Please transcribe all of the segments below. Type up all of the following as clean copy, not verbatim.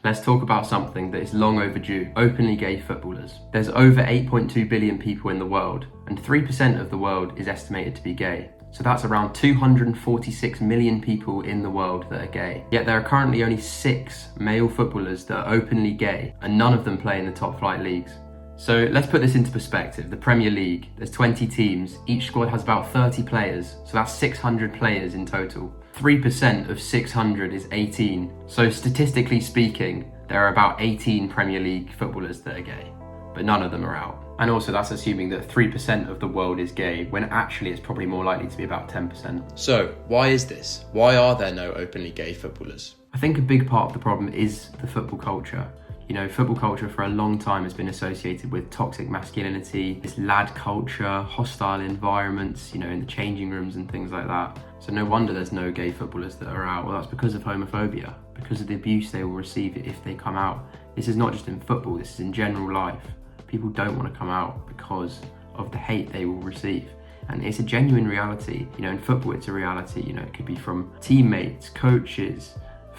Let's talk about something that is long overdue: openly gay footballers. There's over 8.2 billion people in the world, and 3% of the world is estimated to be gay. So that's around 246 million people in the world that are gay. Yet there are currently only 6 male footballers that are openly gay, and none of them play in the top flight leagues. So let's put this into perspective. The Premier League, there's 20 teams, each squad has about 30 players, so that's 600 players in total. 3% of 600 is 18. So statistically speaking, there are about 18 Premier League footballers that are gay, but none of them are out. And also that's assuming that 3% of the world is gay, when actually it's probably more likely to be about 10%. So, why is this? Why are there no openly gay footballers? I think a big part of the problem is the football culture. You know, football culture for a long time has been associated with toxic masculinity, this lad culture, hostile environments, you know, in the changing rooms and things like that. So no wonder there's no gay footballers that are out. Well, that's because of homophobia, because of the abuse they will receive if they come out. This is not just in football, this is in general life. People don't want to come out because of the hate they will receive. And it's a genuine reality. You know, in football, it's a reality. You know, it could be from teammates, coaches,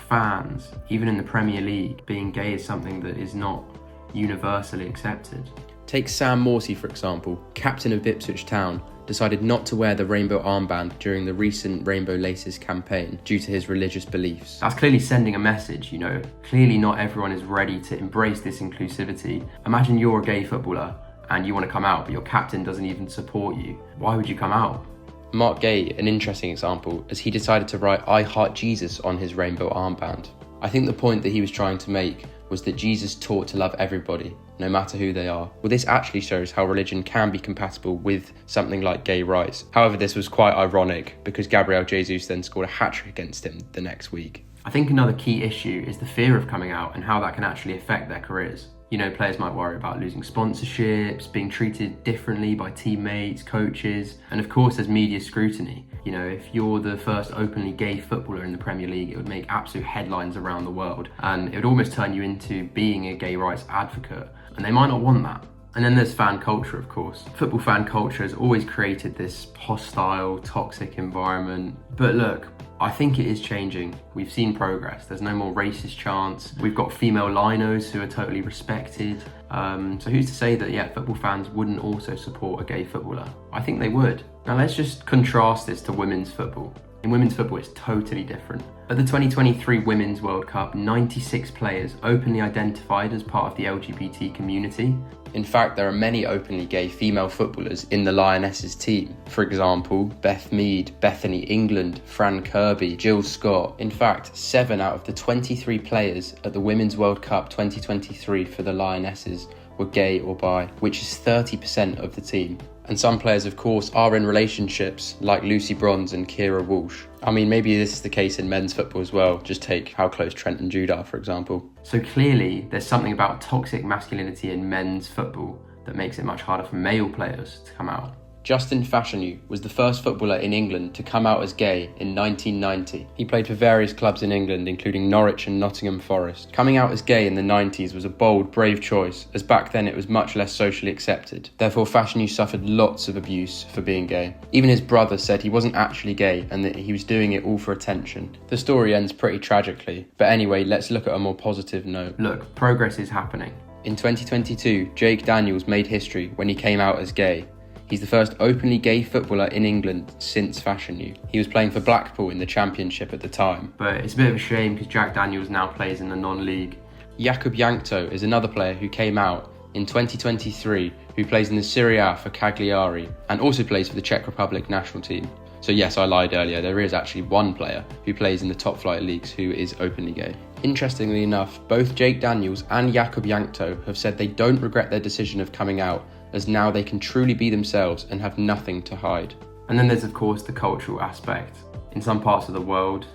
fans. Even in the Premier League, being gay is something that is not universally accepted. Take Sam Morsy, for example, captain of Ipswich Town, decided not to wear the rainbow armband during the recent Rainbow Laces campaign due to his religious beliefs. That's clearly sending a message, you know. Clearly not everyone is ready to embrace this inclusivity. Imagine you're a gay footballer and you want to come out, but your captain doesn't even support you. Why would you come out? Mark Gay, an interesting example, as he decided to write "I Heart Jesus" on his rainbow armband. I think the point that he was trying to make was that Jesus taught to love everybody, no matter who they are. Well, this actually shows how religion can be compatible with something like gay rights. However, this was quite ironic because Gabriel Jesus then scored a hat-trick against him the next week. I think another key issue is the fear of coming out and how that can actually affect their careers. You know, players might worry about losing sponsorships, being treated differently by teammates, coaches, and of course there's media scrutiny. You know, if you're the first openly gay footballer in the Premier League, it would make absolute headlines around the world, and it would almost turn you into being a gay rights advocate, and they might not want that. And then there's fan culture, of course. Football fan culture has always created this hostile, toxic environment. But look, I think it is changing. We've seen progress. There's no more racist chants. We've got female linos who are totally respected. So who's to say that, football fans wouldn't also support a gay footballer? I think they would. Now let's just contrast this to women's football. In women's football, it's totally different. At the 2023 Women's World Cup, 96 players openly identified as part of the LGBT community. In fact, there are many openly gay female footballers in the Lionesses team. For example, Beth Mead, Bethany England, Fran Kirby, Jill Scott. In fact, 7 out of the 23 players at the Women's World Cup 2023 for the Lionesses were gay or bi, which is 30% of the team. And some players, of course, are in relationships, like Lucy Bronze and Kira Walsh. I mean, maybe this is the case in men's football as well. Just take how close Trent and Jude are, for example. So clearly, there's something about toxic masculinity in men's football that makes it much harder for male players to come out. Justin Fashanu was the first footballer in England to come out as gay in 1990. He played for various clubs in England, including Norwich and Nottingham Forest. Coming out as gay in the 90s was a bold, brave choice, as back then it was much less socially accepted. Therefore, Fashanu suffered lots of abuse for being gay. Even his brother said he wasn't actually gay and that he was doing it all for attention. The story ends pretty tragically, but anyway, let's look at a more positive note. Look, progress is happening. In 2022, Jake Daniels made history when he came out as gay. He's the first openly gay footballer in England since Fashanu. He was playing for Blackpool in the Championship at the time. But it's a bit of a shame because Jack Daniels now plays in the non-league. Jakub Jankto is another player who came out in 2023 who plays in the Serie A for Cagliari and also plays for the Czech Republic national team. So yes, I lied earlier, there is actually one player who plays in the top flight leagues who is openly gay. Interestingly enough, both Jake Daniels and Jakub Jankto have said they don't regret their decision of coming out, as now they can truly be themselves and have nothing to hide. And then there's of course the cultural aspect. In some parts of the world,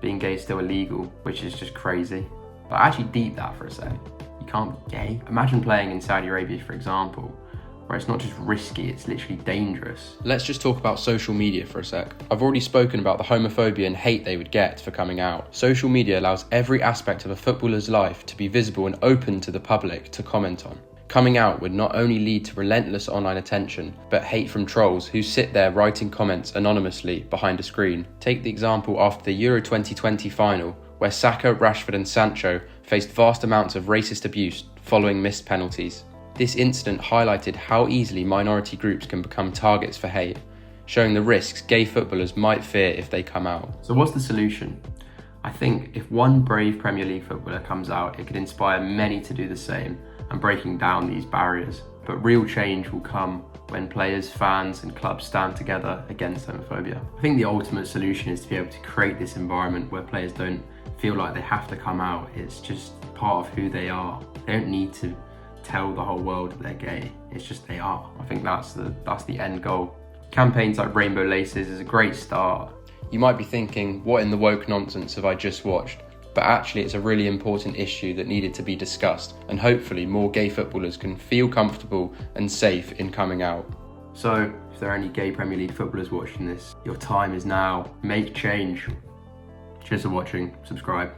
being gay is still illegal, which is just crazy. But actually deep that for a sec. You can't be gay. Imagine playing in Saudi Arabia, for example, where it's not just risky, it's literally dangerous. Let's just talk about social media for a sec. I've already spoken about the homophobia and hate they would get for coming out. Social media allows every aspect of a footballer's life to be visible and open to the public to comment on. Coming out would not only lead to relentless online attention, but hate from trolls who sit there writing comments anonymously behind a screen. Take the example after the Euro 2020 final, where Saka, Rashford and Sancho faced vast amounts of racist abuse following missed penalties. This incident highlighted how easily minority groups can become targets for hate, showing the risks gay footballers might fear if they come out. So what's the solution? I think if one brave Premier League footballer comes out, it could inspire many to do the same and breaking down these barriers. But real change will come when players, fans and clubs stand together against homophobia. I think the ultimate solution is to be able to create this environment where players don't feel like they have to come out. It's just part of who they are. They don't need to tell the whole world that they're gay. It's just they are. I think that's the end goal. Campaigns like Rainbow Laces is a great start. You might be thinking, what in the woke nonsense have I just watched? But actually it's a really important issue that needed to be discussed, and hopefully more gay footballers can feel comfortable and safe in coming out. So if there are any gay Premier League footballers watching this, your time is now. Make change. Cheers for watching. Subscribe.